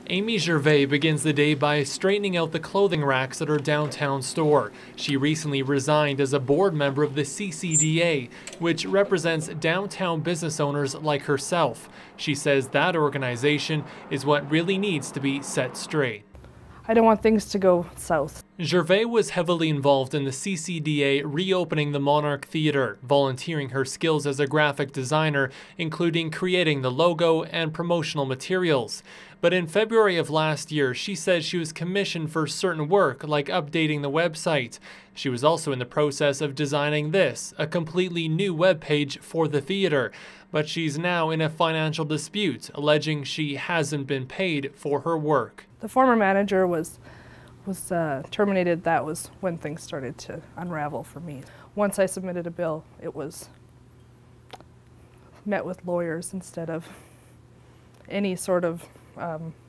Amy Gervais begins the day by straightening out the clothing racks at her downtown store. She recently resigned as a board member of the CCDA, which represents downtown business owners like herself. She says that organization is what really needs to be set straight. I don't want things to go south. Gervais was heavily involved in the CCDA reopening the Monarch Theatre, volunteering her skills as a graphic designer, including creating the logo and promotional materials. But in February of last year, she said she was commissioned for certain work, like updating the website. She was also in the process of designing this, a completely new webpage for the theatre. But she's now in a financial dispute, alleging she hasn't been paid for her work. The former manager was terminated. That was when things started to unravel for me. Once I submitted a bill, it was met with lawyers instead of any sort of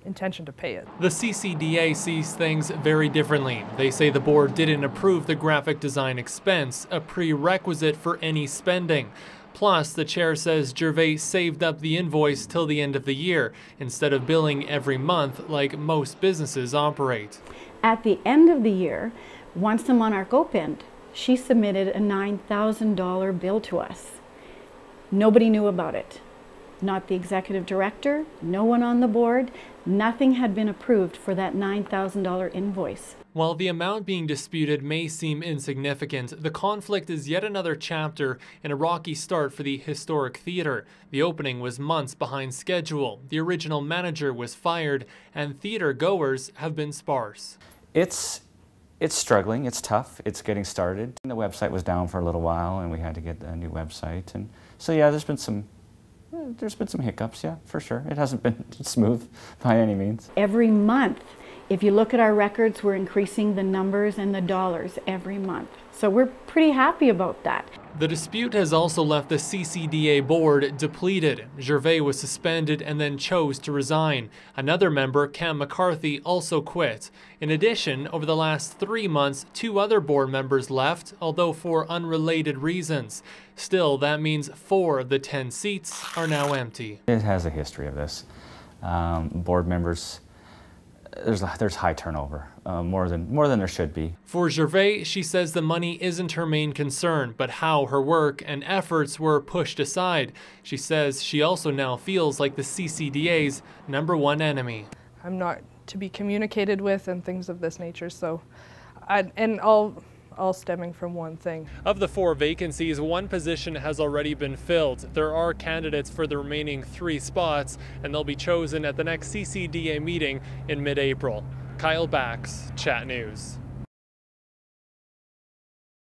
intention to pay it. The CCDA sees things very differently. They say the board didn't approve the graphic design expense, a prerequisite for any spending. Plus, the chair says Gervais saved up the invoice till the end of the year, instead of billing every month like most businesses operate. At the end of the year, once the Monarch opened, she submitted a $9,000 bill to us. Nobody knew about it. Not the executive director, no one on the board, nothing had been approved for that $9,000 invoice. While the amount being disputed may seem insignificant, the conflict is yet another chapter in a rocky start for the historic theatre. The opening was months behind schedule, the original manager was fired, and theatre goers have been sparse. It's struggling, it's tough, it's getting started. The website was down for a little while and we had to get a new website. And so yeah, there's been some hiccups, yeah, for sure. It hasn't been smooth by any means. Every month, if you look at our records, we're increasing the numbers and the dollars every month. So we're pretty happy about that. The dispute has also left the CCDA board depleted. Gervais was suspended and then chose to resign. Another member, Cam McCarthy, also quit. In addition, over the last 3 months, 2 other board members left, although for unrelated reasons. Still, that means 4 of the 10 seats are now empty. It has a history of this. Board members, there's high turnover, more than there should be. For Gervais, she says the money isn't her main concern, but how her work and efforts were pushed aside. She says she also now feels like the CCDA's #1 enemy. I'm not to be communicated with and things of this nature, so all stemming from one thing. Of the 4 vacancies, 1 position has already been filled. There are candidates for the remaining 3 spots, and they'll be chosen at the next CCDA meeting in mid-April. Kyle Bax, Chat News.